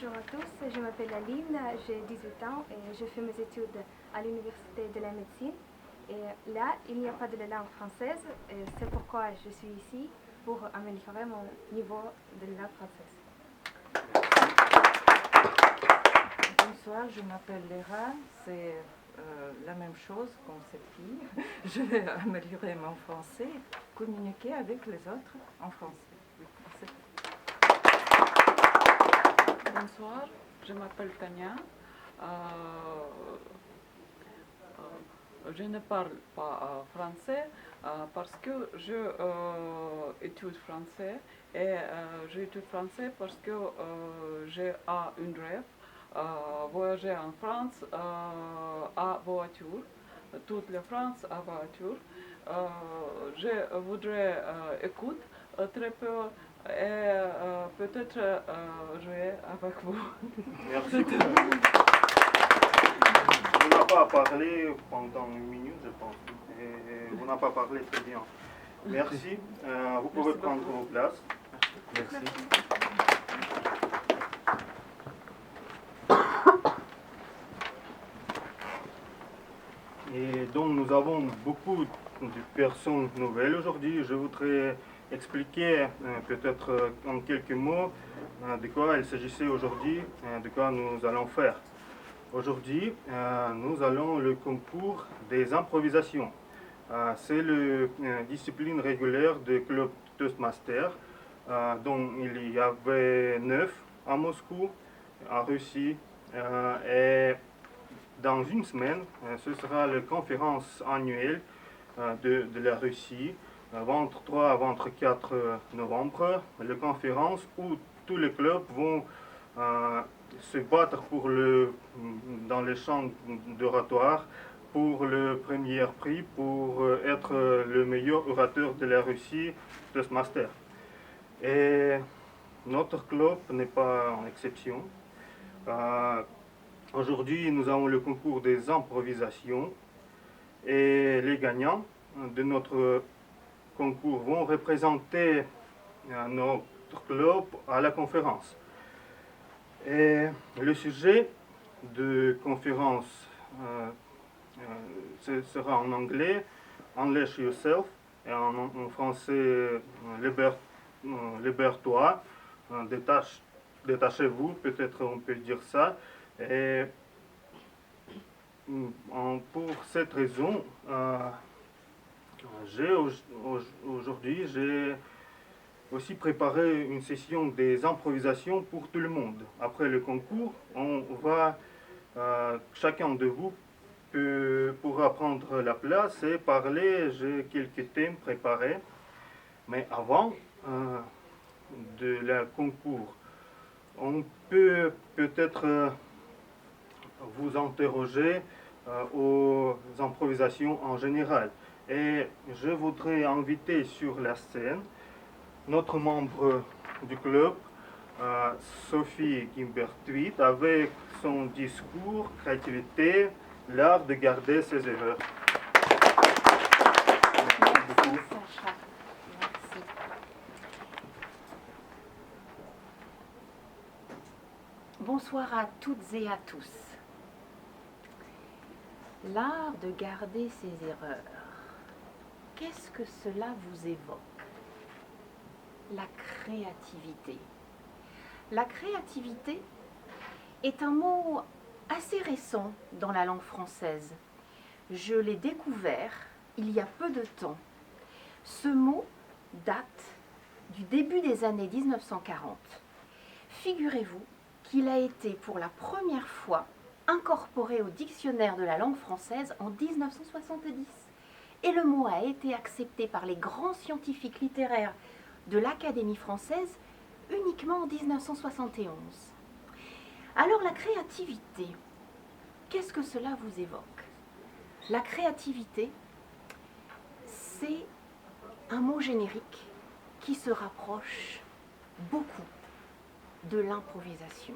Bonjour à tous, je m'appelle Aline, j'ai 18 ans et je fais mes études à l'Université de la médecine. Et là, il n'y a pas de la langue française et c'est pourquoi je suis ici pour améliorer mon niveau de la langue française. Bonsoir, je m'appelle Léra, c'est la même chose comme cette fille. Je vais améliorer mon français, communiquer avec les autres en français. Oui, merci. Bonsoir, je m'appelle Tania. Je ne parle pas français parce que je étudie français et j'étudie français parce que j'ai un rêve, voyager en France à voiture, toute la France à voiture. Je voudrais écouter très peu et peut-être jouer avec vous. Merci. On n'a pas parlé pendant une minute, je pense. Et on n'a pas parlé très bien. Merci. Vous pouvez prendre vos places. Merci. Et donc nous avons beaucoup de personnes nouvelles aujourd'hui. Je voudrais expliquer peut-être en quelques mots de quoi il s'agissait aujourd'hui, de quoi nous allons faire. Aujourd'hui, nous allons le concours des improvisations. C'est la discipline régulière du club Toastmaster, dont il y avait 9 à Moscou, en Russie, et dans une semaine, ce sera la conférence annuelle de la Russie, 23 à 24 novembre, la conférence où tous les clubs vont se battre dans les champs d'oratoire pour le premier prix, pour être le meilleur orateur de la Russie, Toastmaster. Et notre club n'est pas en exception. Aujourd'hui, nous avons le concours des improvisations et les gagnants de notre concours vont représenter notre club à la conférence. Et le sujet de conférence sera en anglais, Unleash Yourself, et en français, Libère-toi, détachez-vous, peut-être on peut dire ça. Et pour cette raison, aujourd'hui, j'ai aussi préparé une session des improvisations pour tout le monde. Après le concours, chacun de vous pourra prendre la place et parler. J'ai quelques thèmes préparés. Mais avant de la concours, on peut peut-être vous interroger aux improvisations en général. Et je voudrais inviter sur la scène notre membre du club, Sophie Gimbert-Tweet, avec son discours Créativité, l'art de garder ses erreurs. Merci Sacha. Merci. Bonsoir à toutes et à tous. L'art de garder ses erreurs. Qu'est-ce que cela vous évoque? La créativité. La créativité est un mot assez récent dans la langue française. Je l'ai découvert il y a peu de temps. Ce mot date du début des années 1940. Figurez-vous qu'il a été pour la première fois incorporé au dictionnaire de la langue française en 1970. Et le mot a été accepté par les grands scientifiques littéraires de l'Académie française uniquement en 1971. Alors la créativité, qu'est-ce que cela vous évoque? La créativité, c'est un mot générique qui se rapproche beaucoup de l'improvisation.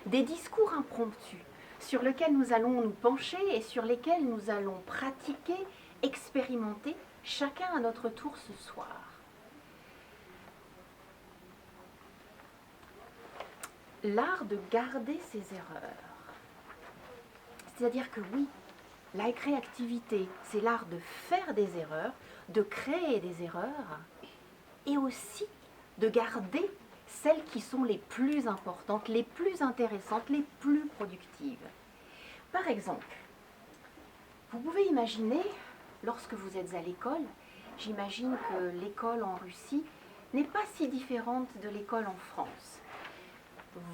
Des discours impromptus sur lesquels nous allons nous pencher et sur lesquels nous allons pratiquer, expérimenter, chacun à notre tour ce soir. l'art de garder ses erreurs. C'est-à-dire que oui, la créativité, c'est l'art de faire des erreurs, de créer des erreurs, et aussi de garder celles qui sont les plus importantes, les plus intéressantes, les plus productives. Par exemple, vous pouvez imaginer, lorsque vous êtes à l'école, j'imagine que l'école en Russie n'est pas si différente de l'école en France.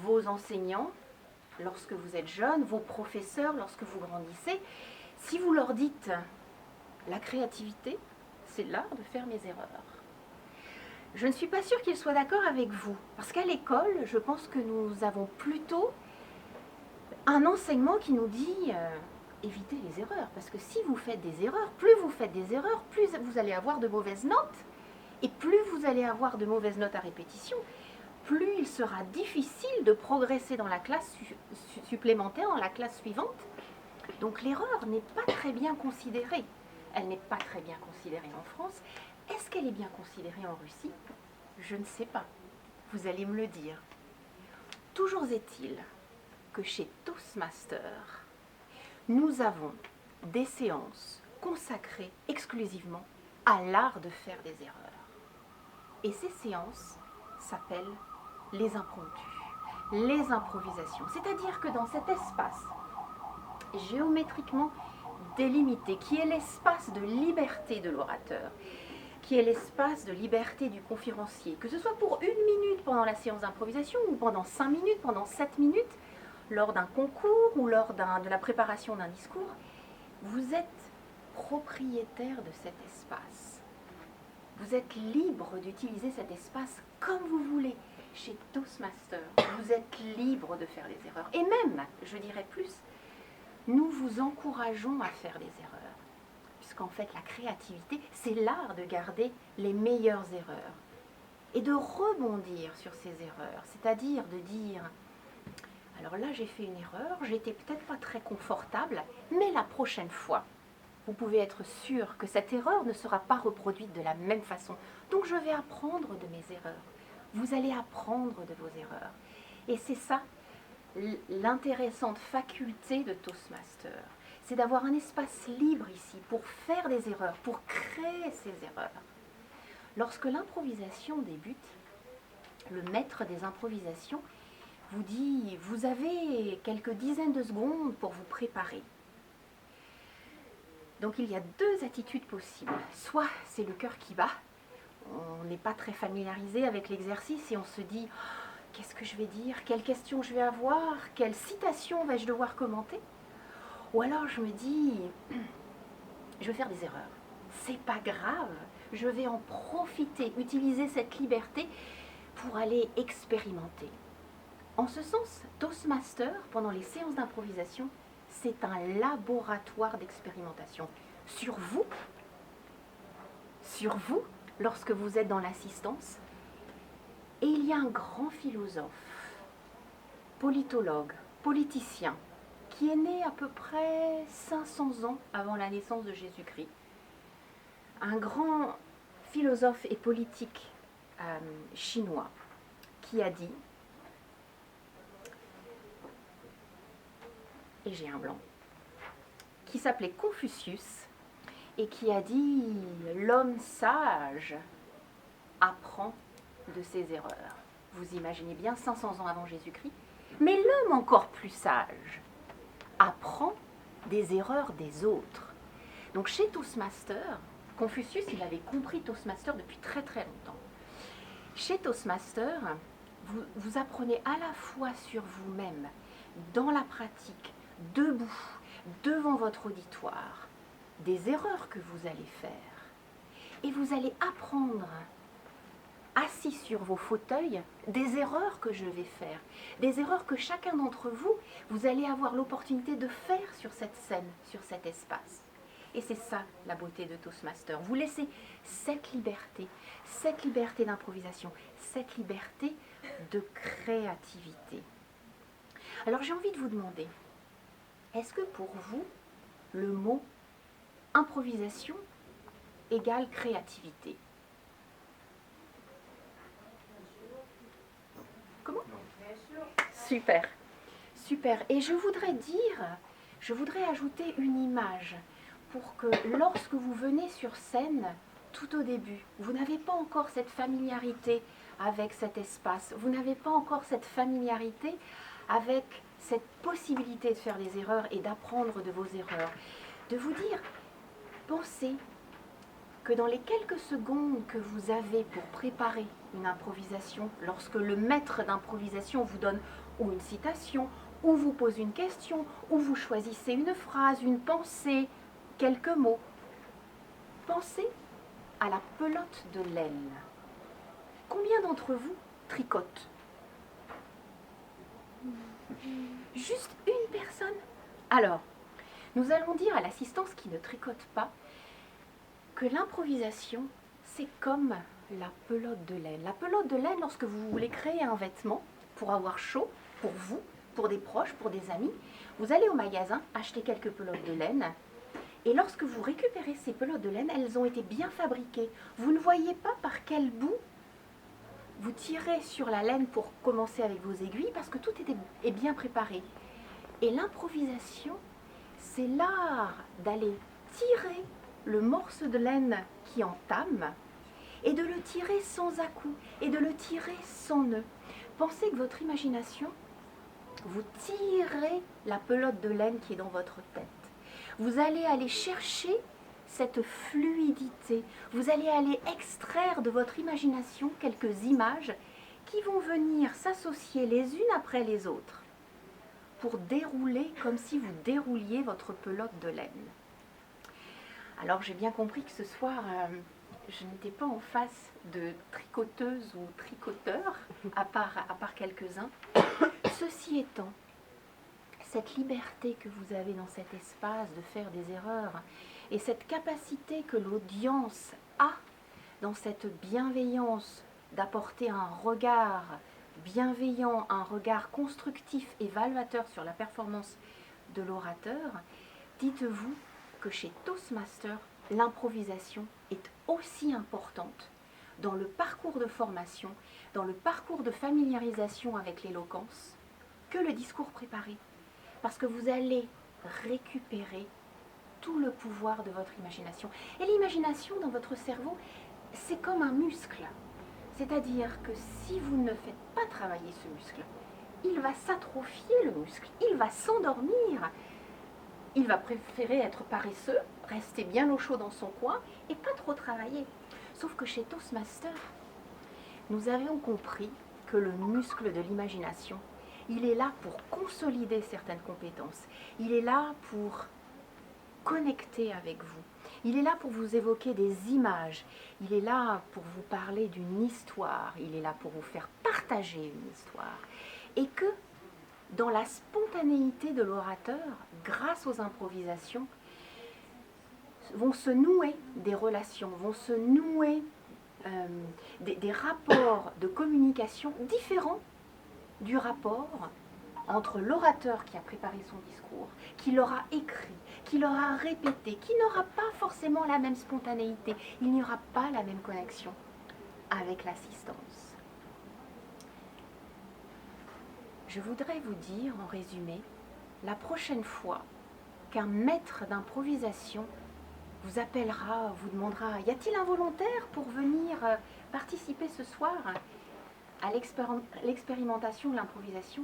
Vos enseignants, lorsque vous êtes jeune, vos professeurs, lorsque vous grandissez, si vous leur dites la créativité, c'est l'art de faire mes erreurs. Je ne suis pas sûre qu'ils soient d'accord avec vous, parce qu'à l'école, je pense que nous avons plutôt un enseignement qui nous dit évitez les erreurs, parce que si vous faites des erreurs, plus vous faites des erreurs, plus vous allez avoir de mauvaises notes, et plus vous allez avoir de mauvaises notes à répétition, plus il sera difficile de progresser dans la classe supplémentaire, dans la classe suivante. Donc l'erreur n'est pas très bien considérée. Elle n'est pas très bien considérée en France. Est-ce qu'elle est bien considérée en Russie? Je ne sais pas. Vous allez me le dire. Toujours est-il que chez Toastmaster, nous avons des séances consacrées exclusivement à l'art de faire des erreurs. Et ces séances s'appellent les impromptus, les improvisations. C'est-à-dire que dans cet espace géométriquement délimité, qui est l'espace de liberté de l'orateur, qui est l'espace de liberté du conférencier, que ce soit pour 1 minute pendant la séance d'improvisation, ou pendant 5 minutes, pendant 7 minutes, lors d'un concours ou lors de la préparation d'un discours, vous êtes propriétaire de cet espace. Vous êtes libre d'utiliser cet espace comme vous voulez. Chez Toastmaster, vous êtes libre de faire des erreurs. Et même, je dirais plus, nous vous encourageons à faire des erreurs. Puisqu'en fait, la créativité, c'est l'art de garder les meilleures erreurs. Et de rebondir sur ces erreurs. C'est-à-dire de dire, alors là, j'ai fait une erreur, j'étais peut-être pas très confortable, mais la prochaine fois, vous pouvez être sûr que cette erreur ne sera pas reproduite de la même façon. Donc je vais apprendre de mes erreurs. Vous allez apprendre de vos erreurs. Et c'est ça, l'intéressante faculté de Toastmaster. C'est d'avoir un espace libre ici pour faire des erreurs, pour créer ces erreurs. Lorsque l'improvisation débute, le maître des improvisations vous dit, vous avez quelques dizaines de secondes pour vous préparer. Donc il y a 2 attitudes possibles. Soit c'est le cœur qui bat, on n'est pas très familiarisé avec l'exercice et on se dit « Qu'est-ce que je vais dire? Quelle question je vais avoir? Quelle citation vais-je devoir commenter ?» Ou alors je me dis « Je vais faire des erreurs. C'est pas grave, je vais en profiter, utiliser cette liberté pour aller expérimenter. » En ce sens, Toastmaster, pendant les séances d'improvisation, c'est un laboratoire d'expérimentation sur vous, lorsque vous êtes dans l'assistance. Et il y a un grand philosophe, politologue, politicien, qui est né à peu près 500 ans avant la naissance de Jésus-Christ. Un grand philosophe et politique chinois qui a dit, et j'ai un blanc, qui s'appelait Confucius, et qui a dit « L'homme sage apprend de ses erreurs. » Vous imaginez bien, 500 ans avant Jésus-Christ. Mais l'homme encore plus sage apprend des erreurs des autres. Donc chez Toastmaster, Confucius, il avait compris Toastmaster depuis très très longtemps. Chez Toastmaster, vous apprenez à la fois sur vous-même, dans la pratique, debout, devant votre auditoire, des erreurs que vous allez faire. Et vous allez apprendre, assis sur vos fauteuils, des erreurs que je vais faire, des erreurs que chacun d'entre vous, vous allez avoir l'opportunité de faire sur cette scène, sur cet espace. Et c'est ça la beauté de Toastmaster. Vous laissez cette liberté d'improvisation, cette liberté de créativité. Alors j'ai envie de vous demander, est-ce que pour vous, le mot improvisation égale créativité? Comment? Super, super. Et je voudrais ajouter une image pour que lorsque vous venez sur scène, tout au début, vous n'avez pas encore cette familiarité avec cet espace, vous n'avez pas encore cette familiarité avec cette possibilité de faire des erreurs et d'apprendre de vos erreurs, de vous dire, pensez que dans les quelques secondes que vous avez pour préparer une improvisation, lorsque le maître d'improvisation vous donne ou une citation, ou vous pose une question, ou vous choisissez une phrase, une pensée, quelques mots, pensez à la pelote de laine. Combien d'entre vous tricotent? Juste une personne? Alors, nous allons dire à l'assistance qui ne tricote pas que l'improvisation, c'est comme la pelote de laine. La pelote de laine, lorsque vous voulez créer un vêtement pour avoir chaud, pour vous, pour des proches, pour des amis, vous allez au magasin acheter quelques pelotes de laine. Et lorsque vous récupérez ces pelotes de laine, elles ont été bien fabriquées. Vous ne voyez pas par quel bout vous tirez sur la laine pour commencer avec vos aiguilles parce que tout est bien préparé. Et l'improvisation, c'est l'art d'aller tirer le morceau de laine qui entame et de le tirer sans à-coups et de le tirer sans nœud. Pensez que votre imagination, vous tirez la pelote de laine qui est dans votre tête. Vous allez aller chercher cette fluidité. Vous allez aller extraire de votre imagination quelques images qui vont venir s'associer les unes après les autres pour dérouler comme si vous dérouliez votre pelote de laine. Alors j'ai bien compris que ce soir, je n'étais pas en face de tricoteuses ou tricoteurs, à part quelques-uns. Ceci étant, cette liberté que vous avez dans cet espace de faire des erreurs et cette capacité que l'audience a dans cette bienveillance d'apporter un regard bienveillant, un regard constructif, évaluateur sur la performance de l'orateur, dites-vous que chez Toastmaster, l'improvisation est aussi importante dans le parcours de formation, dans le parcours de familiarisation avec l'éloquence, que le discours préparé. Parce que vous allez récupérer tout le pouvoir de votre imagination. Et l'imagination dans votre cerveau, c'est comme un muscle. C'est-à-dire que si vous ne faites pas travailler ce muscle, il va s'atrophier le muscle, il va s'endormir. Il va préférer être paresseux, rester bien au chaud dans son coin et pas trop travailler. Sauf que chez Toastmaster, nous avions compris que le muscle de l'imagination, il est là pour consolider certaines compétences. Il est là pour connecter avec vous. Il est là pour vous évoquer des images. Il est là pour vous parler d'une histoire. Il est là pour vous faire partager une histoire. Et que dans la spontanéité de l'orateur, grâce aux improvisations, vont se nouer des relations, vont se nouer des rapports de communication différents du rapport entre l'orateur qui a préparé son discours, qui l'aura écrit, qui l'aura répété, qui n'aura pas forcément la même spontanéité, il n'y aura pas la même connexion avec l'assistance. Je voudrais vous dire, en résumé, la prochaine fois qu'un maître d'improvisation vous appellera, vous demandera « Y a-t-il un volontaire pour venir participer ce soir à l'expérimentation de l'improvisation ?»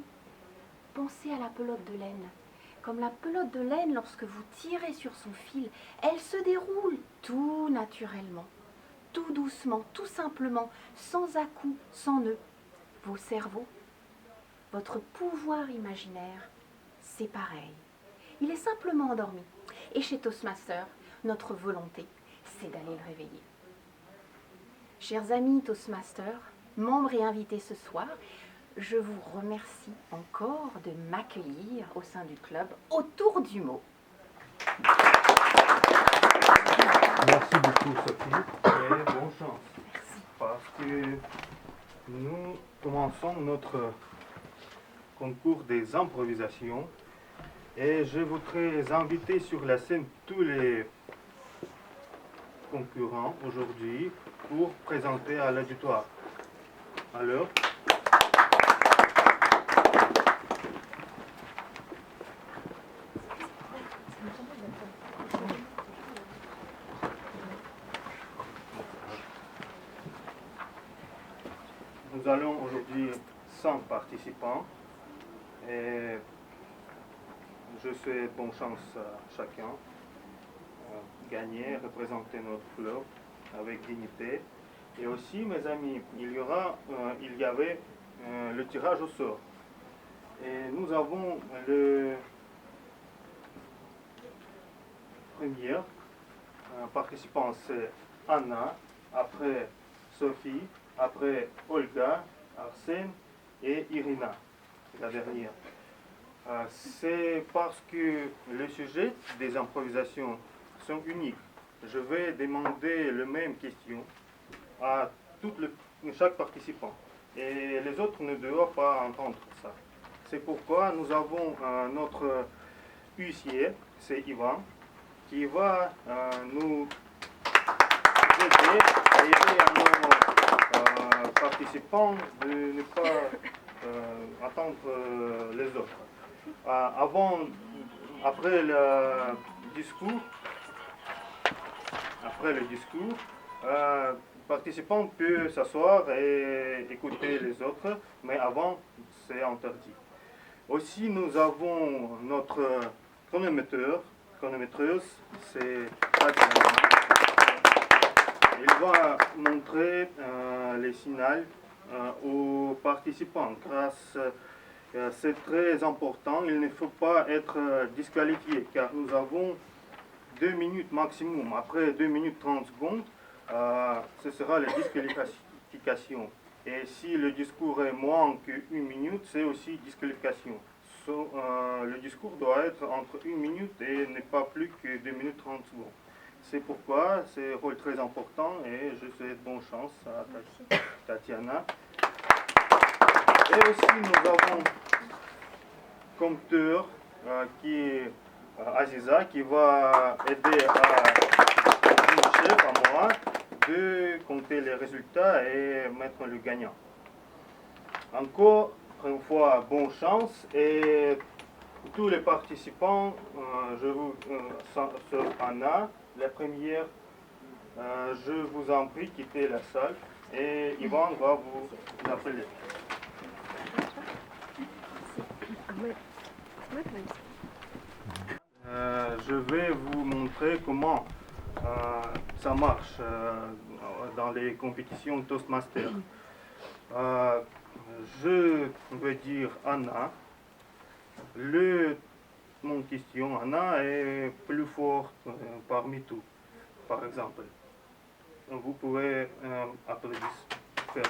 Pensez à la pelote de laine. Comme la pelote de laine, lorsque vous tirez sur son fil, elle se déroule tout naturellement, tout doucement, tout simplement, sans à-coups, sans nœuds. Vos cerveaux, votre pouvoir imaginaire, c'est pareil. Il est simplement endormi. Et chez Toastmaster, notre volonté, c'est d'aller le réveiller. Chers amis Toastmaster, membres et invités ce soir, je vous remercie encore de m'accueillir au sein du club autour du mot. Merci beaucoup Sophie et bonne chance. Merci. Parce que nous commençons notre concours des improvisations et je voudrais inviter sur la scène tous les concurrents aujourd'hui pour présenter à l'auditoire. Alors, aujourd'hui 100 participants et je souhaite bonne chance à chacun. Gagner, représenter notre club avec dignité. Et aussi, mes amis, il y avait le tirage au sort. Et nous avons le premier participant, c'est Anna, après Sophie, après Olga, Arsène et Irina, la dernière. C'est parce que le sujet des improvisations sont uniques. Je vais demander les mêmes questions à chaque participant. Et les autres ne doivent pas entendre ça. C'est pourquoi nous avons notre huissier, c'est Ivan, qui va nous aider à aider nos participants de ne pas attendre les autres. Après le discours, le participant peut s'asseoir et écouter les autres, mais avant, c'est interdit. Aussi, nous avons notre chronométreuse, c'est Tatiana. Il va montrer les signaux aux participants. C'est très important, il ne faut pas être disqualifié, car nous avons 2 minutes maximum. Après 2 minutes 30 secondes, ce sera la disqualification. Et si le discours est moins qu'1 minute, c'est aussi disqualification. Le discours doit être entre 1 minute et n'est pas plus que 2 minutes 30 secondes. C'est pourquoi c'est un rôle très important et je souhaite bonne chance à Tatiana. Et aussi nous avons compteur qui est Aziza, qui va aider mon chef, à moi, de compter les résultats et mettre le gagnant. Encore une fois, bonne chance et tous les participants, sauf Anna, la première, je vous en prie, quittez la salle et Ivan va vous appeler. Je vais vous montrer comment ça marche dans les compétitions Toastmaster. Je vais dire Anna. Mon question, Anna est plus forte parmi tous, par exemple. Vous pouvez faire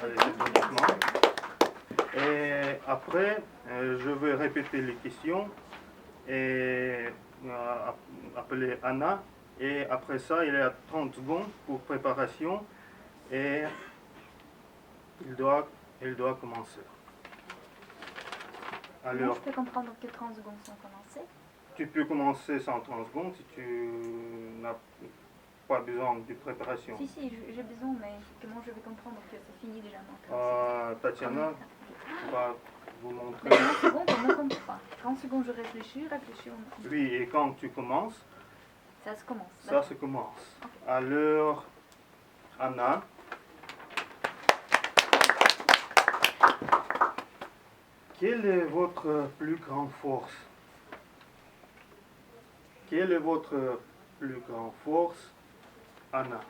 les applaudissements. Et après, je vais répéter les questions et appeler Anna. Et après ça, il y a 30 secondes pour préparation et il doit commencer. Alors, je peux comprendre que 30 secondes sont commencées. Tu peux commencer sans 30 secondes si tu n'as pas besoin de préparation. Si, j'ai besoin, mais comment je vais comprendre que c'est fini déjà Tatiana va vous montrer. Mais 30 secondes, on ne compte pas. 30 secondes, je réfléchis, on... Oui, et quand tu commences, ça se commence. Ça se commence. Okay. Alors, Anna. Quelle est votre plus grande force? Quelle est votre plus grande force, Anna?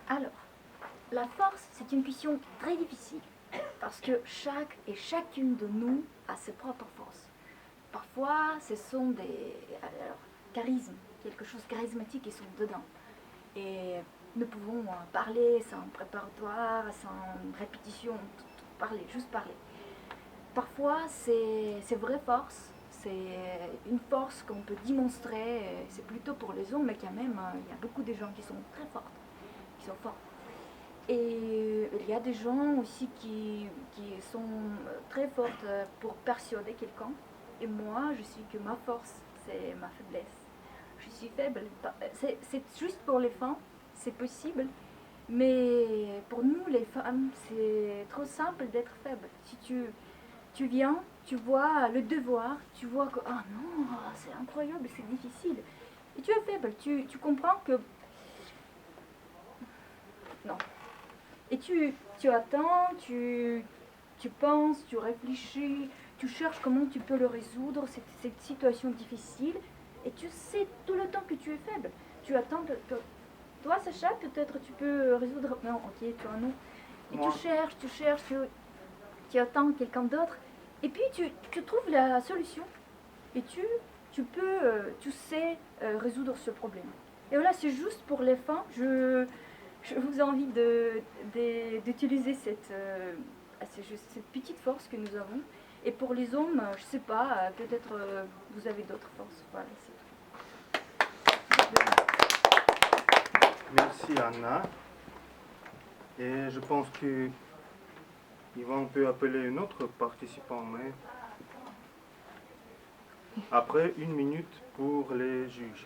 Alors, la force, c'est une question très difficile parce que chaque et chacune de nous a ses propres forces. Parfois, ce sont des charismes, quelque chose de charismatique qui sont dedans. Et nous pouvons parler sans préparatoire, sans répétition, parler, juste parler. Parfois, c'est vraie force, c'est une force qu'on peut démontrer, c'est plutôt pour les hommes, mais quand même, il y a beaucoup de gens qui sont très forts. Et il y a des gens aussi qui sont très fortes pour persuader quelqu'un. Et moi, je sais que ma force, c'est ma faiblesse. Je suis faible. C'est juste pour les femmes, c'est possible. Mais pour nous, les femmes, c'est trop simple d'être faible. Si tu viens, tu vois le devoir, tu vois que, ah non, c'est incroyable, c'est difficile. Et tu es faible, tu comprends que... Non. Et tu attends, tu penses, tu réfléchis, tu cherches comment tu peux le résoudre, cette situation difficile. Et tu sais tout le temps que tu es faible. Tu attends, toi Sacha, peut-être tu peux résoudre... Non, ok, toi non. Et Moi. tu cherches, tu attends quelqu'un d'autre. Et puis tu trouves la solution. Et tu sais résoudre ce problème. Et voilà, c'est juste pour les femmes. Je vous invite d'utiliser cette petite force que nous avons. Et pour les hommes, je sais pas, peut-être vous avez d'autres forces. Voilà, c'est tout. Merci Anna. Et je pense que Yvan peut appeler une autre participant, mais après 1 minute pour les juges.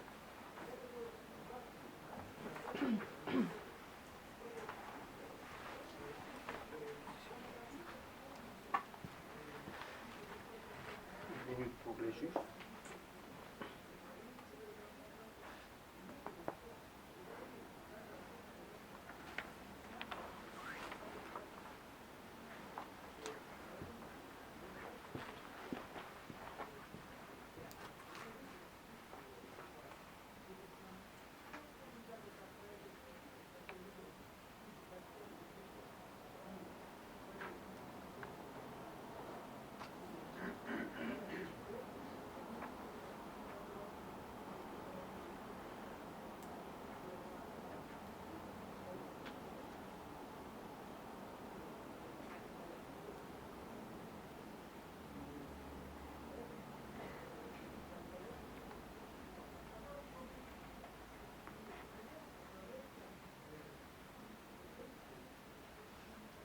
Une minute pour les juges.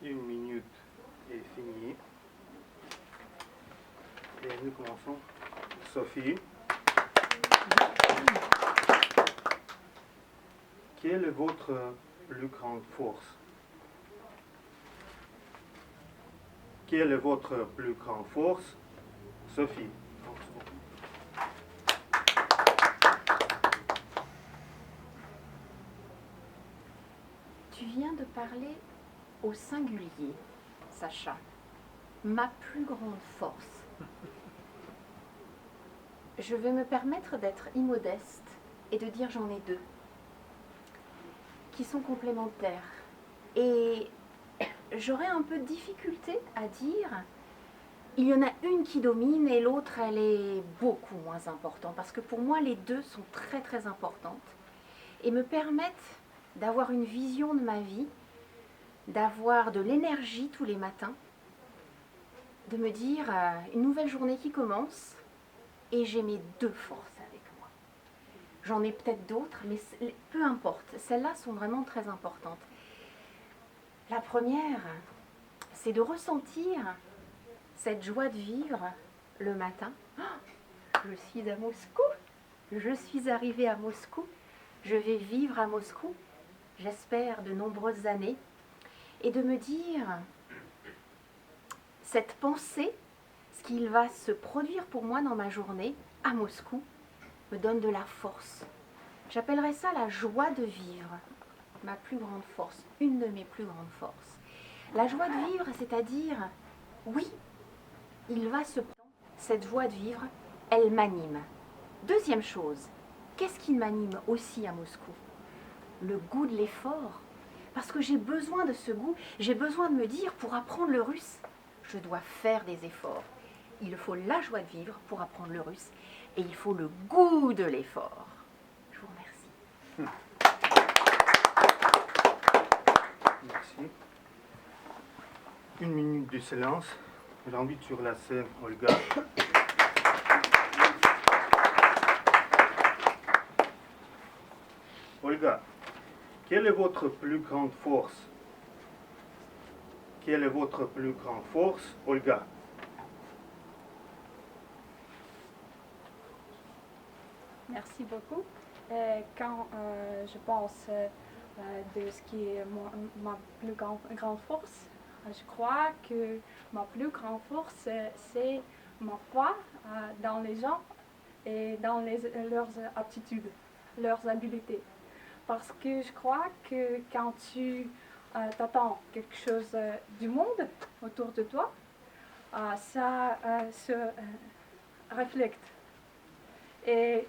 Une minute est finie. Et nous commençons. Sophie. Quelle est votre plus grande force? Quelle est votre plus grande force? Sophie. Tu viens de parler au singulier, Sacha. Ma plus grande force. Je vais me permettre d'être immodeste et de dire j'en ai deux, qui sont complémentaires. Et j'aurais un peu de difficulté à dire, il y en a une qui domine et l'autre, elle est beaucoup moins importante. Parce que pour moi, les deux sont très très importantes et me permettent d'avoir une vision de ma vie, d'avoir de l'énergie tous les matins, de me dire une nouvelle journée qui commence et j'ai mes deux forces avec moi. J'en ai peut-être d'autres, mais peu importe. Celles-là sont vraiment très importantes. La première, c'est de ressentir cette joie de vivre le matin. Oh, je suis à Moscou, je suis arrivée à Moscou, je vais vivre à Moscou, j'espère de nombreuses années, et de me dire, cette pensée, ce qu'il va se produire pour moi dans ma journée à Moscou, me donne de la force. J'appellerais ça la joie de vivre, ma plus grande force, une de mes plus grandes forces. La joie de vivre, c'est-à-dire, oui, il va se prendre cette joie de vivre, elle m'anime. Deuxième chose, qu'est-ce qui m'anime aussi à Moscou? Le goût de l'effort. Parce que j'ai besoin de ce goût, j'ai besoin de me dire, pour apprendre le russe, je dois faire des efforts. Il faut la joie de vivre pour apprendre le russe et il faut le goût de l'effort. Je vous remercie. Merci. 1 minute de silence. J'invite sur la scène Olga. Olga, quelle est votre plus grande force? Quelle est votre plus grande force, Olga? Merci beaucoup. Quand je pense de ce qui est ma plus grande force, je crois que ma plus grande force, c'est ma foi dans les gens et dans leurs aptitudes, leurs habiletés. Parce que je crois que quand tu t'attends quelque chose du monde autour de toi, ça se reflète. Et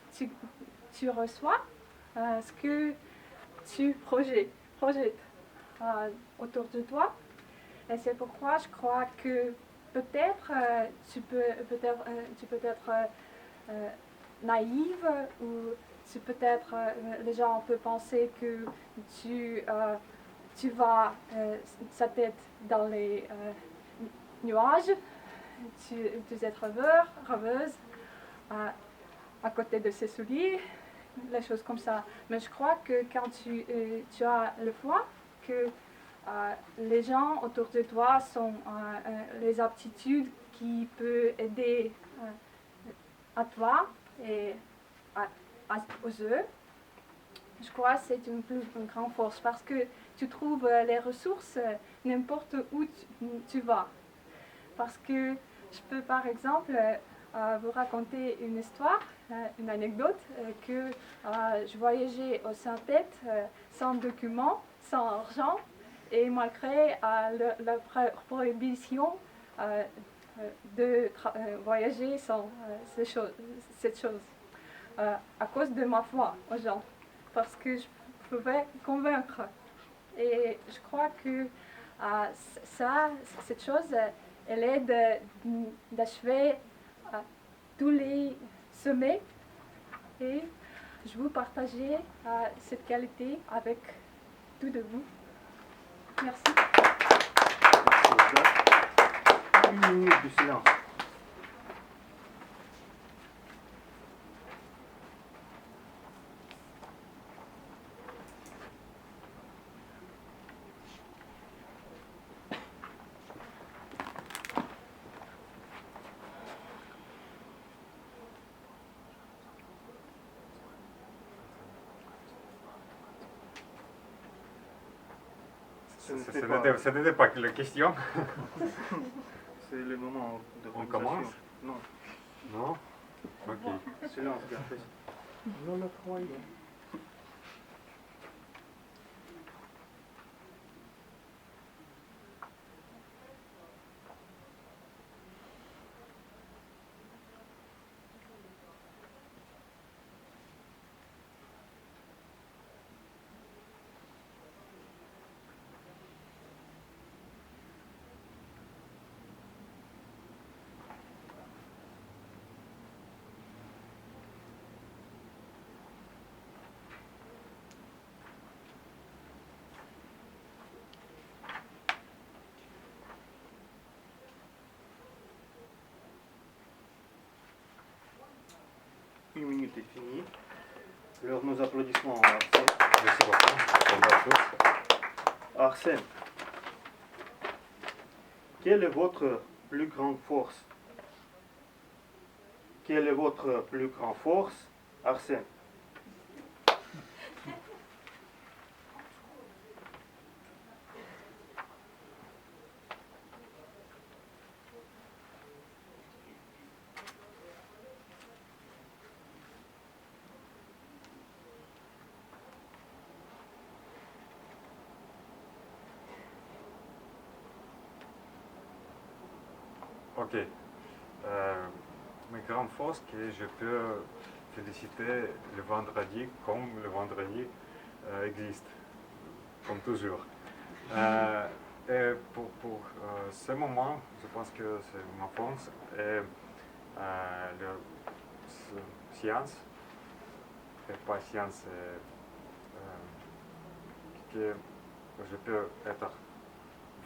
tu reçois ce que tu projettes autour de toi. Et c'est pourquoi je crois que peut-être tu peux être naïve ou les gens peuvent penser que tu vas sa tête dans les nuages, tu es rêveuse à côté de ses souliers, les choses comme ça. Mais je crois que quand tu as le foi, que les gens autour de toi sont les aptitudes qui peuvent aider à toi et aux eux. Je crois que c'est une grande force parce que tu trouves les ressources n'importe où tu vas. Parce que je peux par exemple vous raconter une histoire, une anecdote, que je voyageais au Saint-Tête sans documents, sans argent, et malgré la prohibition de voyager sans cette chose, à cause de ma foi aux gens, parce que je pouvais convaincre. Et je crois que cette chose, elle aide d'achever tous les sommets, et je veux partager cette qualité avec tous de vous. Merci. Une minute de silence. Ce n'était pas la question. C'est le moment de On commence? Non. Non? Ok. Silence, gardez. Je le croyais. Une minute est finie. Alors nos applaudissements à Arsène. Merci beaucoup. Bonjour à tous. Arsène, quelle est votre plus grande force? Quelle est votre plus grande force, Arsène? Ok. Mes grandes forces que je peux féliciter le vendredi comme le vendredi existe, comme toujours. Et pour ce moment, je pense que c'est ma force et la science, et pas science, que je peux être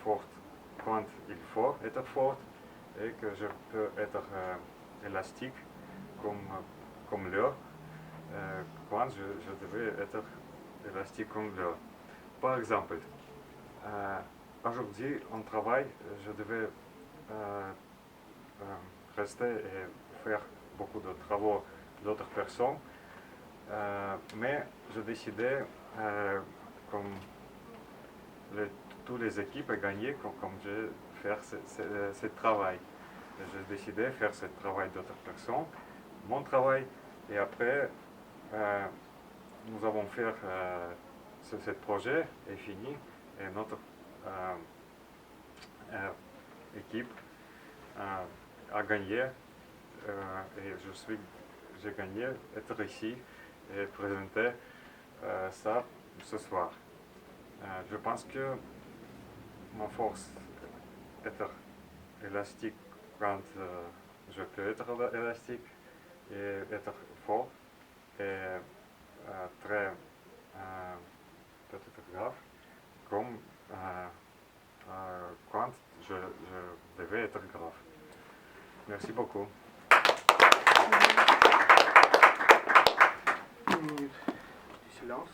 forte quand il faut être forte, et que je peux être élastique comme l'eau quand je devais être élastique comme l'eau. Par exemple, aujourd'hui en travail, je devais rester et faire beaucoup de travaux d'autres personnes, mais je décidais, comme toutes les équipes, à gagner comme je faire ce travail. j'ai décidé de faire ce travail d'autres personnes, mon travail, et après, nous avons fait ce projet est fini, et notre équipe a gagné, et j'ai gagné être ici et présenter ça ce soir. Je pense que ma force est être élastique quand je peux être élastique et être fort et très peut-être grave comme quand je devais être grave. Merci beaucoup. Une minute de silence.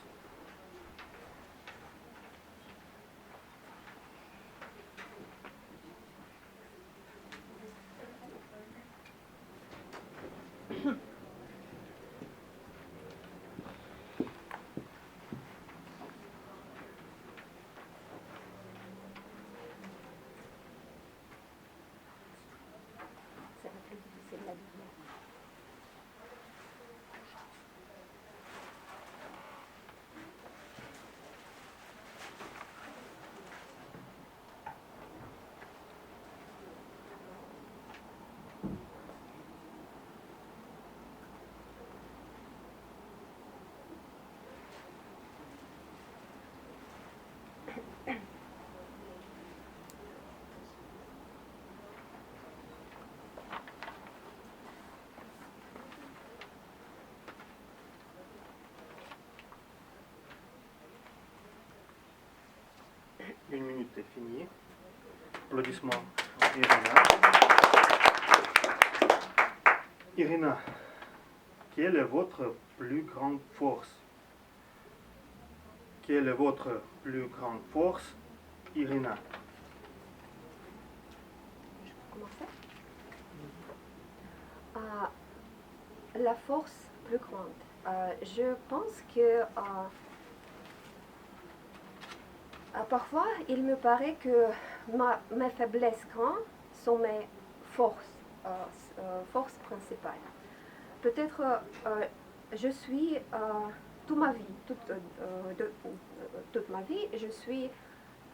C'est la plus difficile, la dernière. Une minute est finie. Applaudissements à Irina. Irina, quelle est votre plus grande force? Quelle est votre plus grande force, Irina? Je peux commencer? La force plus grande. Je pense que parfois il me paraît que mes faiblesses grandes sont mes forces, forces principales. Peut-être je suis toute ma vie, toute ma vie, je suis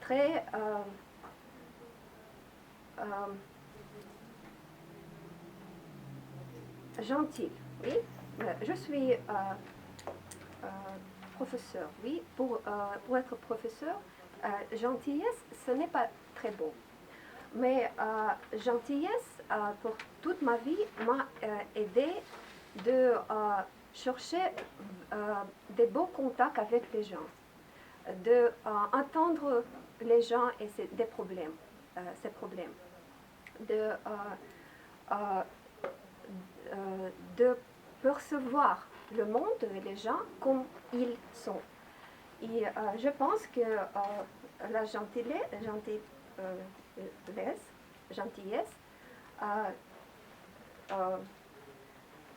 très gentille, oui. Je suis professeur, oui. Pour être professeur, gentillesse, ce n'est pas très bon. Mais gentillesse, pour toute ma vie, m'a aidé de chercher des bons contacts avec les gens, de entendre les gens et ces problèmes, de percevoir le monde et les gens comme ils sont. Et je pense que la gentillesse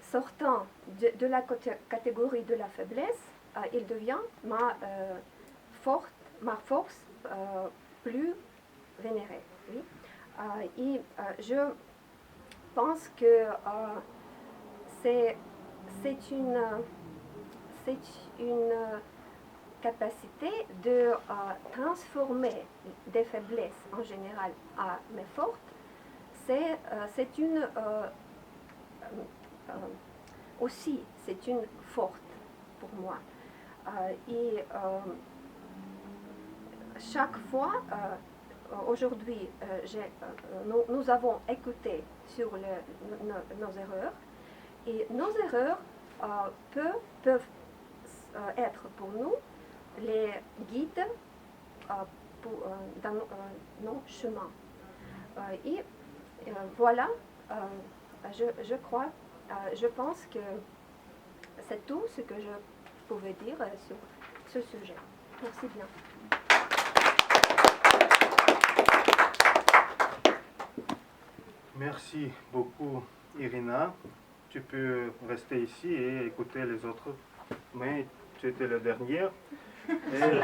sortant de la catégorie de la faiblesse, il devient ma force plus vénérée. Oui. Et je pense que c'est une capacité de transformer des faiblesses en général à mes forces. C'est une aussi c'est une force pour moi. Et chaque fois, aujourd'hui, nous avons écouté sur nos erreurs, et nos erreurs peuvent être pour nous les guides dans nos chemins. Et voilà, je crois, je pense que c'est tout ce que je pouvais dire sur ce sujet. Merci bien. Merci beaucoup, Irina. Tu peux rester ici et écouter les autres, mais tu étais la dernière. Et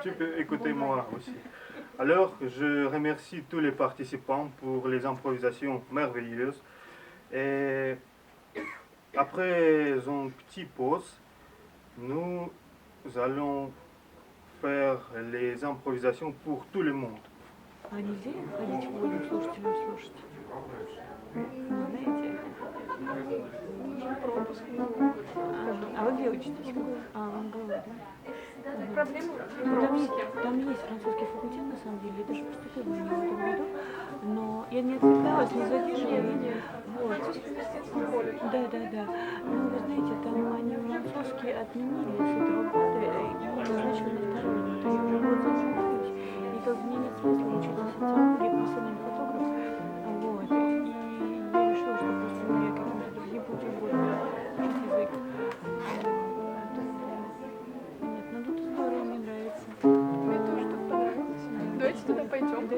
tu peux écouter moi aussi. Alors, je remercie tous les participants pour les improvisations merveilleuses. Et après une petite pause, nous allons faire les improvisations pour tout le monde. А нельзя ходить волю слушателям слушать? Ну, знаете. А вы где учитесь? Ангола, да? Проблема Там есть французский факультет, на самом деле, я даже поступила на него в этом году, но я не отвлекалась, не задерживала. Вот. Да. Ну, вы знаете, там они французский отменили с этого года и назначили на второй год. Я уже год занимаюсь, и как бы мне нет смысла учиться социологии, профессиональный фотограф. Вот. И я решила, что просто я каким-то другим путем буду учить язык. Нет, ну тут здорово, мне нравится. Мне тоже тут понравилось. Давайте туда пойдем. Да.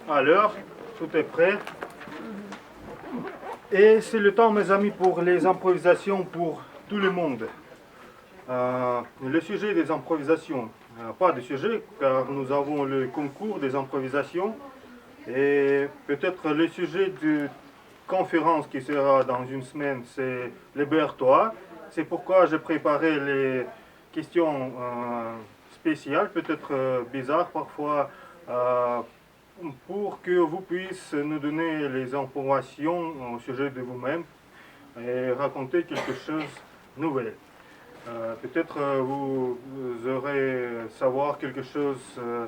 Alors, tout est prêt. Et c'est le temps, mes amis, pour les improvisations pour tout le monde. Le sujet des improvisations, pas de sujet, car nous avons le concours des improvisations. Et peut-être le sujet de conférence qui sera dans une semaine, c'est libère-toi. C'est pourquoi j'ai préparé les questions spéciales, peut-être bizarres parfois, pour que vous puissiez nous donner les informations au sujet de vous-même et raconter quelque chose de nouvel. Peut-être vous aurez savoir quelque chose de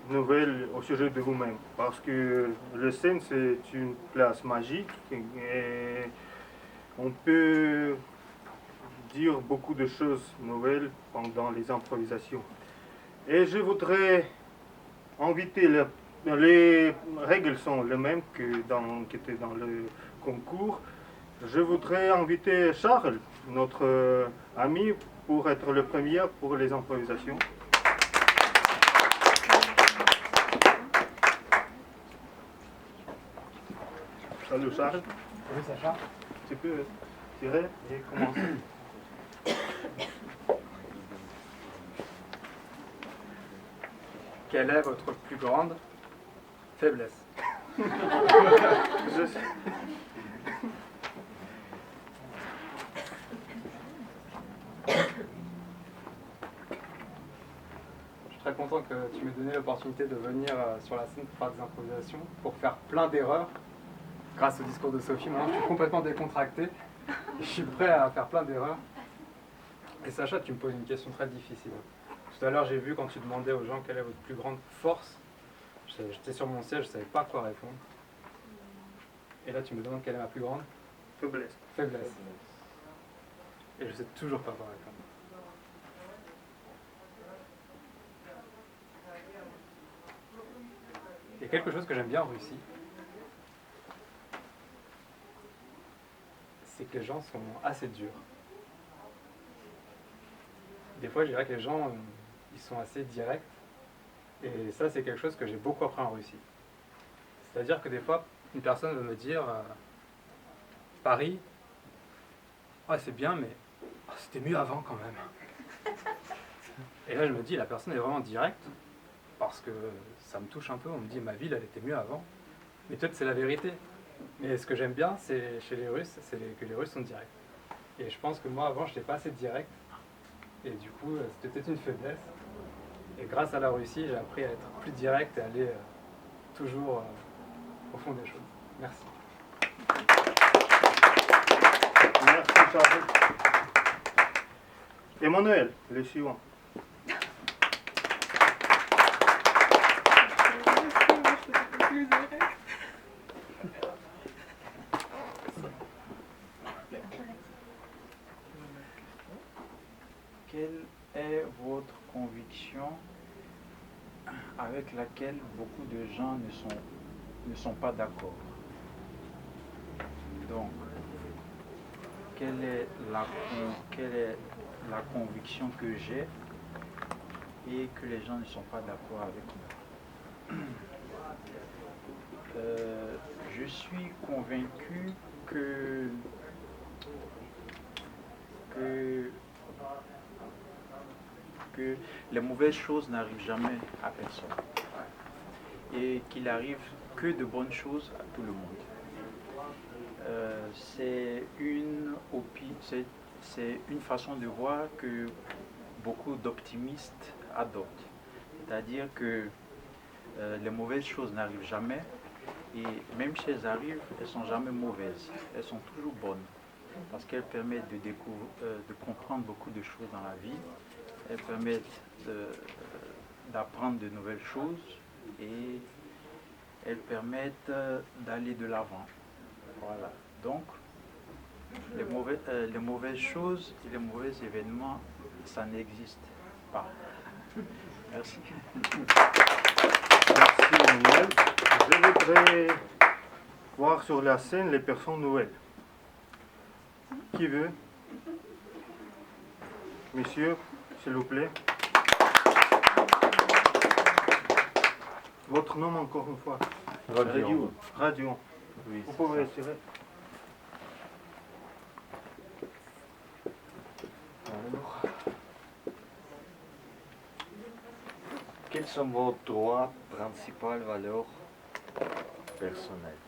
nouvel au sujet de vous-même, parce que le scène c'est une place magique et on peut dire beaucoup de choses nouvelles pendant les improvisations. Et je voudrais inviter les règles sont les mêmes qui étaient dans le concours. Je voudrais inviter Charles, notre ami, pour être le premier pour les improvisations. Salut Charles. Salut Sacha. Tu peux tirer et commencer. Quelle est votre plus grande faiblesse? Je sais. Je suis très content que tu m'aies donné l'opportunité de venir sur la scène pour faire des improvisations, pour faire plein d'erreurs. Grâce au discours de Sophie, maintenant je suis complètement décontracté. Je suis prêt à faire plein d'erreurs. Et Sacha, tu me poses une question très difficile. Tout à l'heure, j'ai vu quand tu demandais aux gens quelle est votre plus grande force. J'étais sur mon siège, je ne savais pas quoi répondre. Et là, tu me demandes quelle est ma plus grande Faiblesse. faiblesse. Et je ne sais toujours pas quoi répondre. Il y a quelque chose que j'aime bien en Russie, c'est que les gens sont assez durs. Des fois, je dirais que les gens, ils sont assez directs. Et ça, c'est quelque chose que j'ai beaucoup appris en Russie. C'est-à-dire que des fois, une personne va me dire Paris, ouais, c'est bien, mais c'était mieux avant quand même. Et là, je me dis, la personne est vraiment directe, parce que ça me touche un peu. On me dit, ma ville, elle était mieux avant. Mais peut-être c'est la vérité. Mais ce que j'aime bien, c'est chez les Russes, c'est que les Russes sont directs. Et je pense que moi, avant, je n'étais pas assez direct. Et du coup, c'était peut-être une faiblesse. Et grâce à la Russie, j'ai appris à être plus direct et à aller toujours au fond des choses. Merci. Merci, Charles. Emmanuel, le suivant. Quelle est votre conviction avec laquelle beaucoup de gens ne sont pas d'accord? Donc, quelle est la conviction que j'ai et que les gens ne sont pas d'accord avec moi? Je suis convaincu que les mauvaises choses n'arrivent jamais à personne et qu'il arrive que de bonnes choses à tout le monde. C'est une façon de voir que beaucoup d'optimistes adoptent. C'est-à-dire que les mauvaises choses n'arrivent jamais et même si elles arrivent, elles ne sont jamais mauvaises. Elles sont toujours bonnes parce qu'elles permettent de comprendre beaucoup de choses dans la vie. Elles permettent d'apprendre de nouvelles choses et elles permettent d'aller de l'avant. Voilà. Donc, les mauvaises choses et les mauvais événements, ça n'existe pas. Merci. Merci, Emmanuel. Je voudrais voir sur la scène les personnes nouvelles. Qui veut? Monsieur, s'il vous plaît. Votre nom encore une fois? Radio. Radio. Oui, vous pouvez tirer. Alors, quelles sont vos trois principales valeurs personnelles?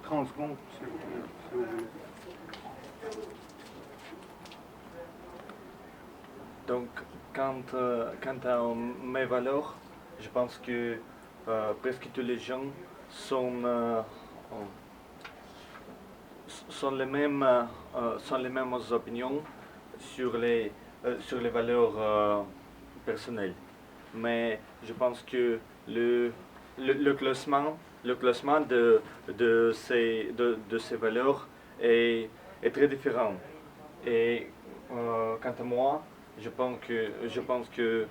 30 secondes, s'il vous plaît. Donc, quant à mes valeurs, je pense que presque tous les gens sont les mêmes opinions sur les valeurs personnelles. Mais je pense que le classement de ces valeurs est très différent. Et quant à moi, je pense que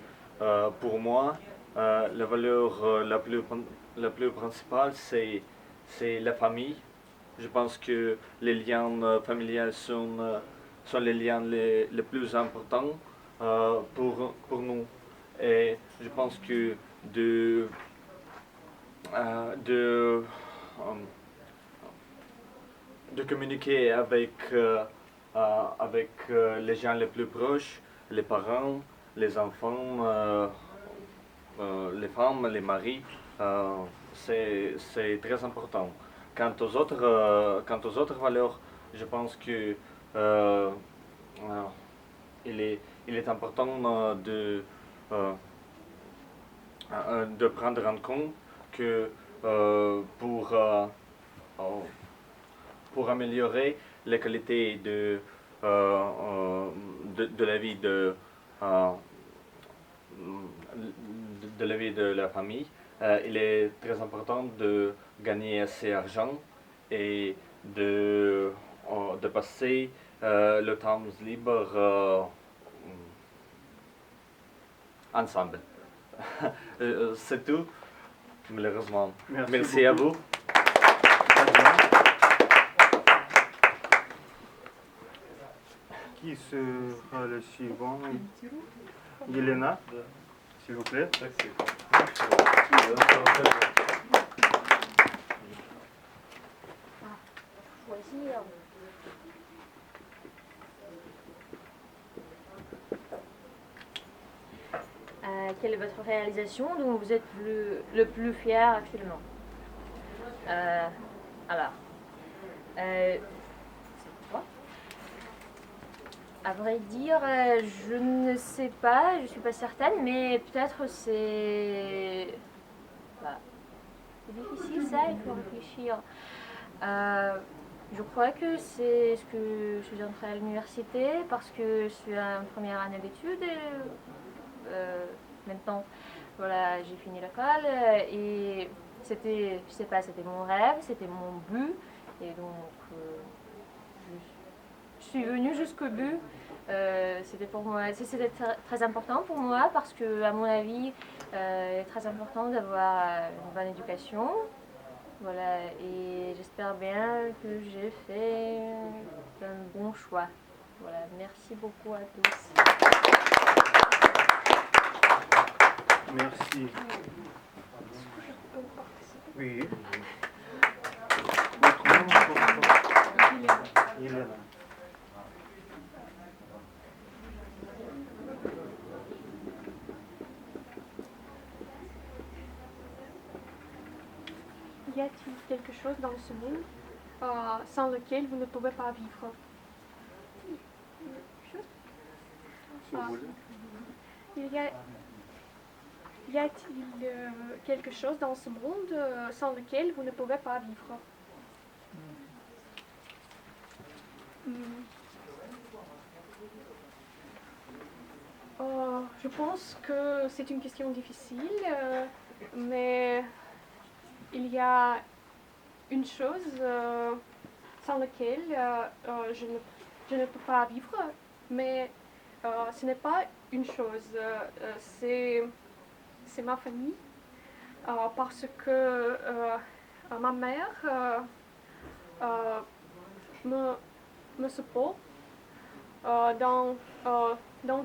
pour moi, la valeur la plus principale, c'est la famille. Je pense que les liens familiaux sont les liens les plus importants pour nous. Et je pense que de communiquer avec les gens les plus proches, les parents, les enfants, les femmes, les maris, c'est très important. Quant aux autres valeurs, je pense que il est important de prendre en compte que pour améliorer la qualité de la vie de la famille, il est très important de gagner assez d'argent et de passer le temps libre ensemble. C'est tout, malheureusement. Merci à vous. Qui sera le suivant? Yelena, s'il vous plaît. Quelle est votre réalisation dont vous êtes le plus fier actuellement? À vrai dire, je ne sais pas, je suis pas certaine, mais peut-être c'est C'est difficile ça, il faut réfléchir. Je crois que c'est ce que je suis entrée à l'université parce que je suis en première année d'études et maintenant voilà, j'ai fini l'école et c'était, je sais pas, c'était mon rêve, c'était mon but et donc je suis venue jusqu'au but. C'était pour moi, c'était très important pour moi parce que à mon avis, il est très important d'avoir une bonne éducation. Voilà, et j'espère bien que j'ai fait un bon choix. Voilà, merci beaucoup à tous. Merci. Oui. Елена. Y a-t-il quelque chose dans ce monde sans lequel vous ne pouvez pas vivre? Y a-t-il quelque chose dans ce monde sans lequel vous ne pouvez pas vivre? Je pense que c'est une question difficile, mais il y a une chose sans laquelle je ne peux pas vivre, mais ce n'est pas une chose, c'est ma famille, parce que ma mère me supporte dans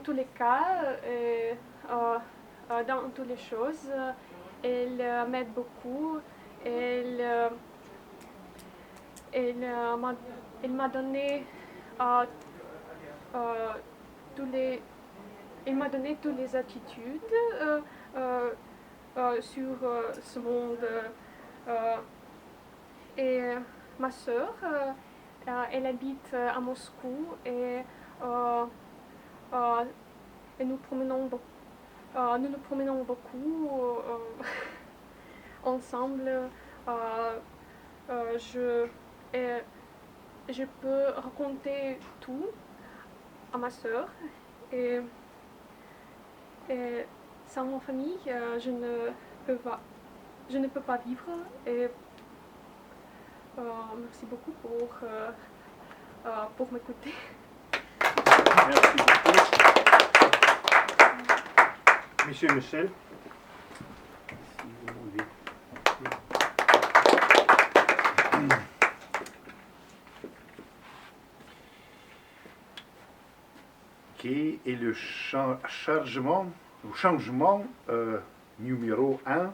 tous les cas et dans toutes les choses. Elle m'aide beaucoup. Elle m'a donné toutes les attitudes sur ce monde. Et ma sœur, elle habite à Moscou et nous nous promenons beaucoup ensemble. Je peux raconter tout à ma sœur et sans ma famille, je ne peux pas vivre. Et merci beaucoup pour m'écouter. Merci beaucoup. Monsieur Michel. Qui est le changement numéro 1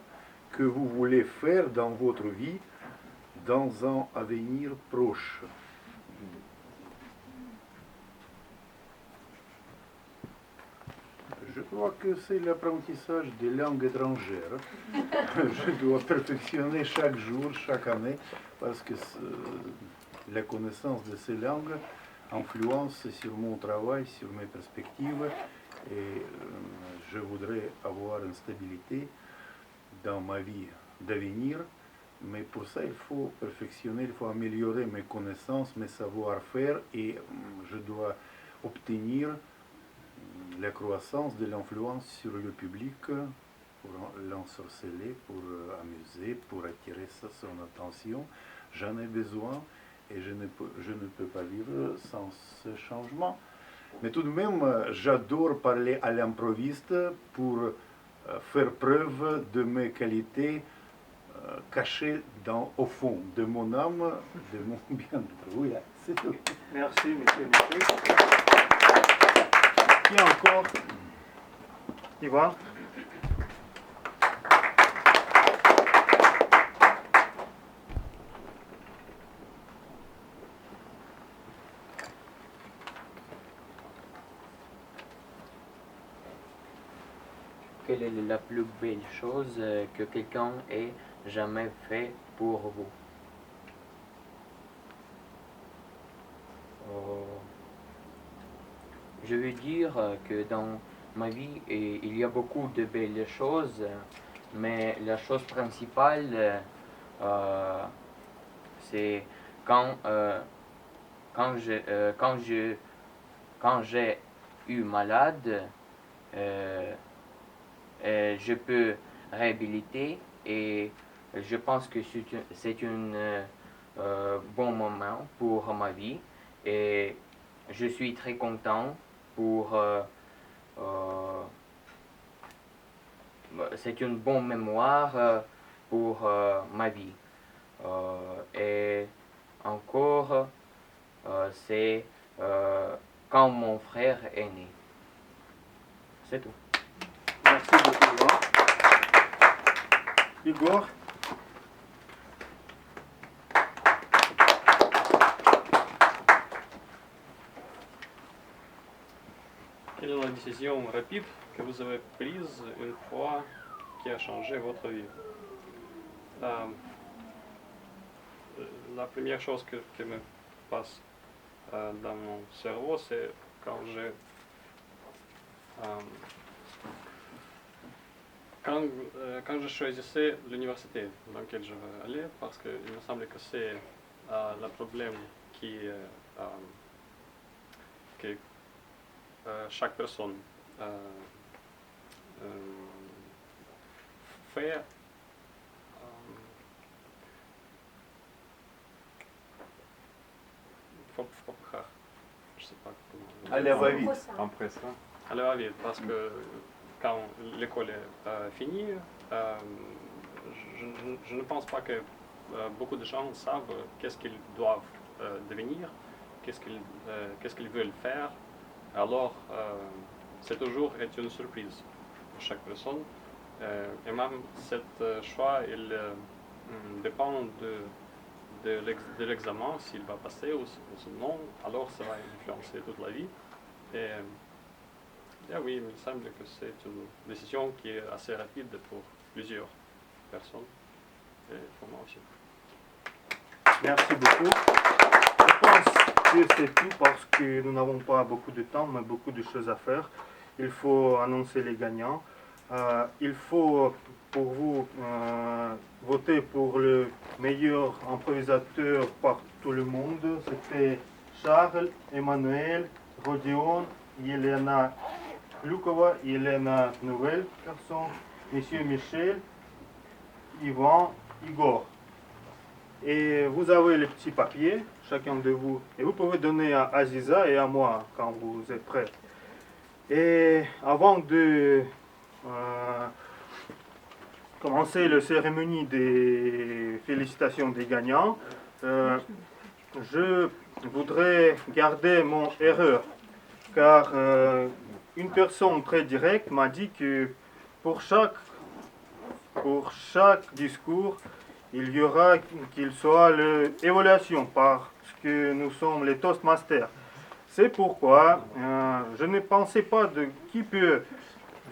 que vous voulez faire dans votre vie dans un avenir proche? Je crois que c'est l'apprentissage des langues étrangères. Je dois perfectionner chaque jour, chaque année, parce que la connaissance de ces langues influence sur mon travail, sur mes perspectives, et je voudrais avoir une stabilité dans ma vie d'avenir, mais pour ça il faut perfectionner, il faut améliorer mes connaissances, mes savoir-faire, et je dois obtenir la croissance de l'influence sur le public pour l'ensorceler, pour amuser, pour attirer son attention. J'en ai besoin. Et je ne peux pas vivre sans ce changement. Mais tout de même, j'adore parler à l'improviste pour faire preuve de mes qualités cachées au fond de mon âme, de mon bien-être. Oui, c'est tout. Merci, monsieur Michel. Qui encore? Ivan? Quelle est la plus belle chose que quelqu'un ait jamais fait pour vous? Je veux dire que dans ma vie, il y a beaucoup de belles choses. mais la chose principale, c'est quand j'ai eu malade, je peux réhabiliter et je pense que c'est un bon moment pour ma vie et je suis très content pour... c'est une bonne mémoire pour ma vie. Et encore, c'est quand mon frère est né. C'est tout. Merci beaucoup, Igor. Quelle est la décision rapide que vous avez prise une fois qui a changé votre vie? La première chose qui me passe dans mon cerveau, c'est quand je choisissais l'université dans laquelle je veux aller, parce qu'il me semble que c'est le problème que chaque personne fait. Je sais pas comment. Allez, va vite. Empressant. Allez, va vite, parce que quand l'école est finie, je ne pense pas que beaucoup de gens savent qu'est-ce qu'ils doivent devenir, qu'est-ce qu'ils veulent faire. Alors, c'est toujours une surprise pour chaque personne. Et même ce choix, il dépend de l'examen, s'il va passer ou non, alors ça va influencer toute la vie. Et oui, il me semble que c'est une décision qui est assez rapide pour plusieurs personnes, et pour moi aussi. Merci beaucoup. Je pense que c'est tout parce que nous n'avons pas beaucoup de temps, mais beaucoup de choses à faire. Il faut annoncer les gagnants. Il faut pour vous voter pour le meilleur improvisateur par tout le monde. C'était Charles, Emmanuel, Rodion, Yelena Klukova, Yelena Nouvelle Garçon, Monsieur Michel, Ivan, Igor. Et vous avez les petits papiers, chacun de vous. Et vous pouvez donner à Aziza et à moi quand vous êtes prêts. Et avant de commencer la cérémonie des félicitations des gagnants, je voudrais garder mon erreur. Car une personne très directe m'a dit que pour chaque discours, il y aura qu'il soit l'évaluation parce que nous sommes les Toastmasters. C'est pourquoi je ne pensais pas de qui peut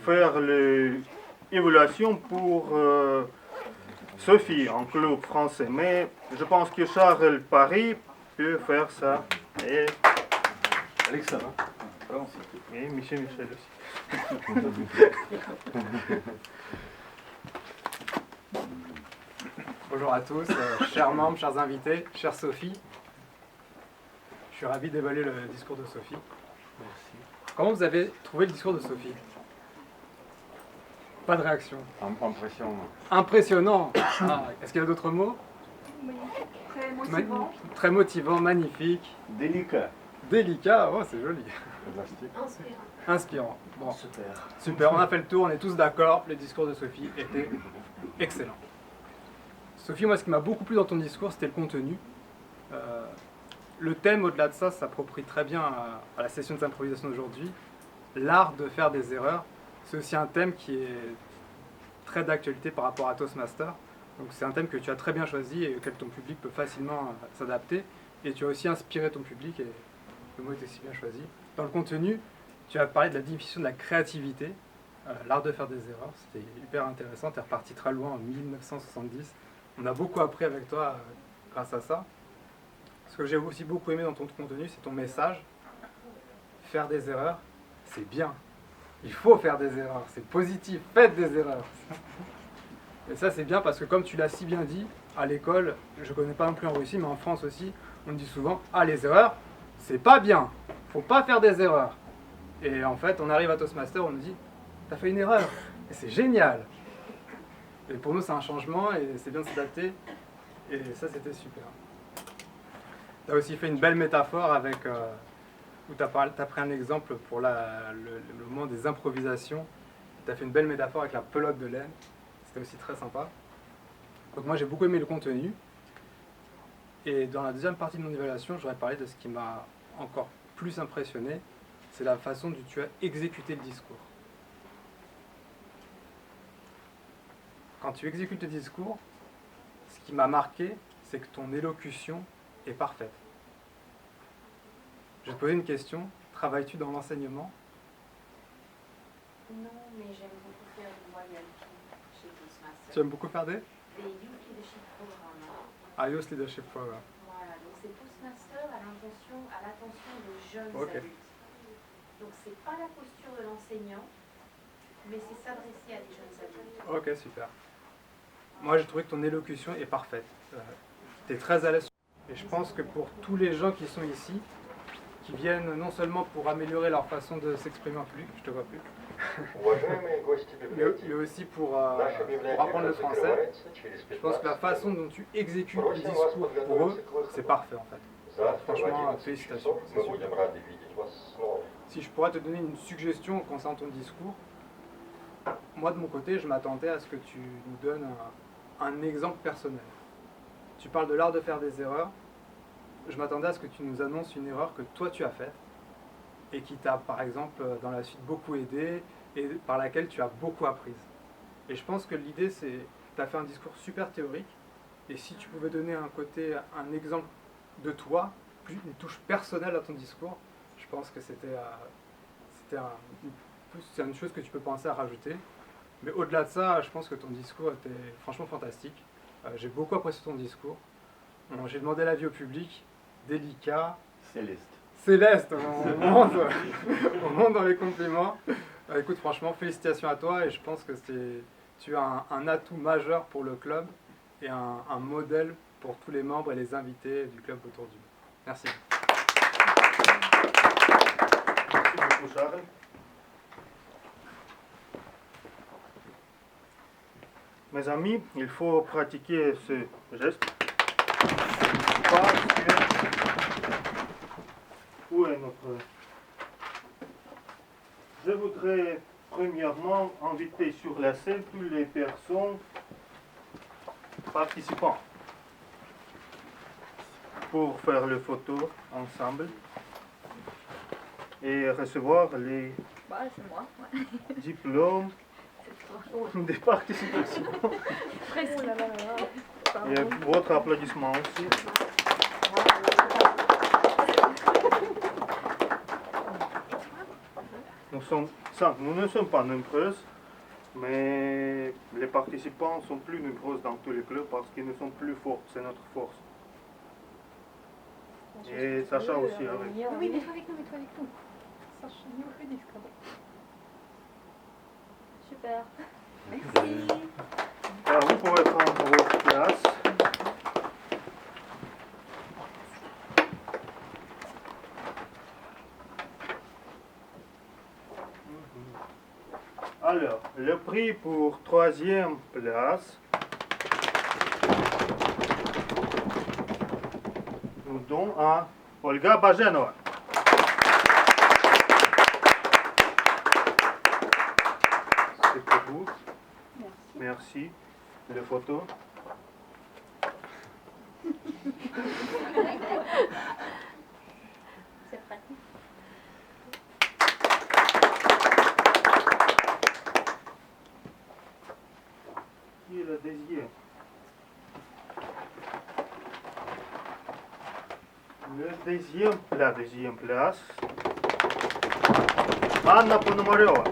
faire l'évaluation pour Sophie en club français. Mais je pense que Charles Paris peut faire ça. Et Alexandre. Et Michel aussi. Bonjour à tous, chers membres, chers invités, chère Sophie. Je suis ravi d'évaluer le discours de Sophie. Merci. Comment vous avez trouvé le discours de Sophie? Pas de réaction. Impressionnant. Impressionnant. Ah, est-ce qu'il y a d'autres mots? Oui, très motivant. Très motivant, magnifique. Délicat. Délicat, oh c'est joli. Inspirant. Inspirant. Bon. Super. Super, on a fait le tour, on est tous d'accord, le discours de Sophie était excellent. Sophie, moi ce qui m'a beaucoup plu dans ton discours, c'était le contenu. Le thème, au-delà de ça, s'approprie très bien à la session d'improvisation d'aujourd'hui. L'art de faire des erreurs, c'est aussi un thème qui est très d'actualité par rapport à Toastmaster. Donc c'est un thème que tu as très bien choisi et auquel ton public peut facilement s'adapter. Et tu as aussi inspiré ton public, et le mot est aussi bien choisi. Dans le contenu, tu as parlé de la définition de la créativité, l'art de faire des erreurs. C'était hyper intéressant, tu es reparti très loin en 1970. On a beaucoup appris avec toi grâce à ça. Ce que j'ai aussi beaucoup aimé dans ton contenu, c'est ton message. Faire des erreurs, c'est bien. Il faut faire des erreurs, c'est positif, faites des erreurs. Et ça c'est bien parce que comme tu l'as si bien dit, à l'école, je ne connais pas non plus en Russie, mais en France aussi, on dit souvent « Ah, les erreurs, c'est pas bien, faut pas faire des erreurs ». Et en fait, on arrive à Toastmaster, on nous dit « T'as fait une erreur ». Et c'est génial. Et pour nous, c'est un changement et c'est bien de s'adapter. Et ça, c'était super. Tu as aussi fait une belle métaphore avec, où tu as pris un exemple pour le moment des improvisations. Tu as fait une belle métaphore avec la pelote de laine. C'était aussi très sympa. Donc moi, j'ai beaucoup aimé le contenu. Et dans la deuxième partie de mon évaluation, j'aurais parlé de ce qui m'a encore plus impressionné. C'est la façon dont tu as exécuté le discours. Quand tu exécutes le discours, ce qui m'a marqué, c'est que ton élocution est parfaite. Je vais te poser une question. Travailles-tu dans l'enseignement? Non, mais j'aime beaucoup faire du voyage chez Toastmasters. Tu aimes beaucoup faire des Youth Leadership Programme. Ah, Youth Leadership Program. Voilà, donc c'est Toastmasters à l'attention des jeunes Ok. adultes. Donc c'est pas la posture de l'enseignant, mais c'est s'adresser à des jeunes adultes. Ok, super. Moi, j'ai trouvé que ton élocution est parfaite. Tu es très à l'aise. Et je pense que pour tous les gens qui sont ici, qui viennent non seulement pour améliorer leur façon de s'exprimer en public, je te vois plus, mais aussi pour apprendre le français, je pense que la façon dont tu exécutes le discours pour eux, c'est parfait en fait. Franchement, félicitations. C'est super. Si je pourrais te donner une suggestion concernant ton discours, moi de mon côté, je m'attendais à ce que tu nous donnes un exemple personnel. Tu parles de l'art de faire des erreurs. Je m'attendais à ce que tu nous annonces une erreur que toi tu as faite et qui t'a par exemple dans la suite beaucoup aidé et par laquelle tu as beaucoup appris. Et je pense que l'idée c'est, tu as fait un discours super théorique et si tu pouvais donner un exemple de toi, une touche personnelle à ton discours, je pense que c'est une chose que tu peux penser à rajouter. Mais au-delà de ça, je pense que ton discours était franchement fantastique. J'ai beaucoup apprécié ton discours. J'ai demandé l'avis au public. Délicat. Céleste, on monte dans les compliments. Écoute, franchement, félicitations à toi et je pense que tu as un atout majeur pour le club et un modèle pour tous les membres et les invités du club autour du monde. Merci. Merci beaucoup, Charles. Mes amis, il faut pratiquer ce geste. Parce que... Où est notre... Je voudrais premièrement inviter sur la scène toutes les personnes participants pour faire les photos ensemble et recevoir les c'est moi. Ouais. diplômes des participations. Et votre applaudissement aussi. Nous ne sommes pas nombreuses, mais les participants sont plus nombreux dans tous les clubs parce qu'ils ne sont plus forts, c'est notre force. Et Sacha aussi avec. Oui, mets-toi avec nous, mets-toi avec nous. Sacha, super. Merci. Alors, vous pouvez prendre votre place. Alors, le prix pour 3e place, nous donnons à Olga Bajenova. C'est pour vous. Merci. Les photos. C'est pratique. Qui est le deuxième? La deuxième place, Anna Ponomareва.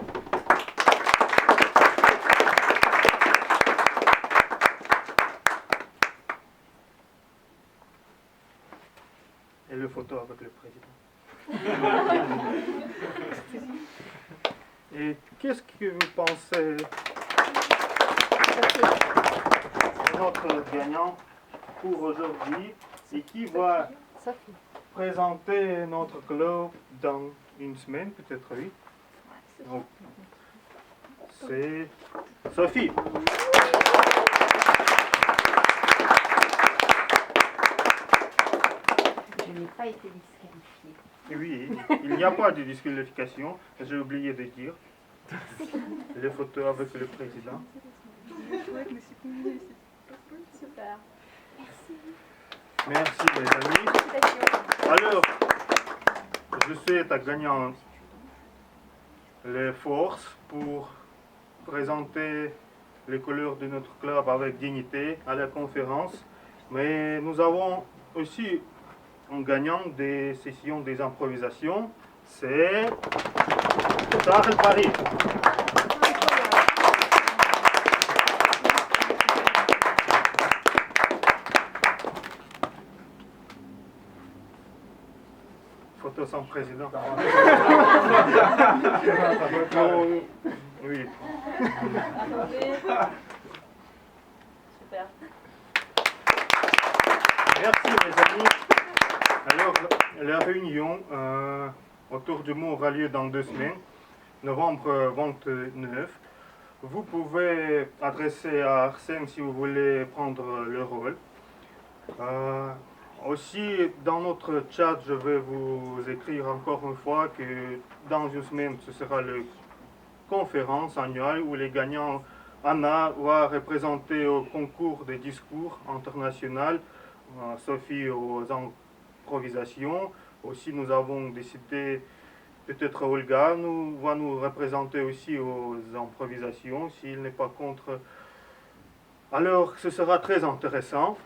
Et le photo avec le président. Et qu'est-ce que vous pensez C'est notre gagnant pour aujourd'hui et qui va présenter notre club dans une semaine, peut-être oui. Donc, c'est Sophie. Je n'ai pas été disqualifiée. Oui, il n'y a pas de disqualification, j'ai oublié de dire. Les photos avec le président. Super. Merci les amis. Alors, je souhaite à gagnant les forces pour présenter les couleurs de notre club avec dignité à la conférence. Mais nous avons aussi un gagnant des sessions des improvisations, c'est Charles Paris. Photo sans président. Oui. Super. Merci mes amis. Alors, la réunion autour du mot aura lieu dans 2 semaines, novembre 29. Vous pouvez adresser à Arsène si vous voulez prendre le rôle. Aussi, dans notre chat, je vais vous écrire encore une fois que dans 1 semaine, ce sera la conférence annuelle où les gagnants, Anna va représenter au concours des discours international, Sophie aux improvisations. Aussi, nous avons décidé, peut-être Olga va nous représenter aussi aux improvisations, s'il n'est pas contre. Alors, ce sera très intéressant.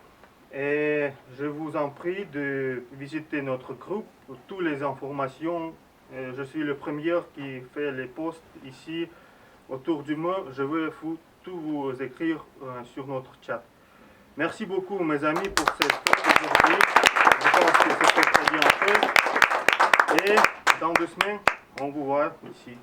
Et je vous en prie de visiter notre groupe pour toutes les informations. Je suis le premier qui fait les posts ici autour du mot. Je vais tout vous écrire sur notre chat. Merci beaucoup mes amis pour cette fête aujourd'hui. Je pense que c'était très bien fait. Et dans 2 semaines, on vous voit ici.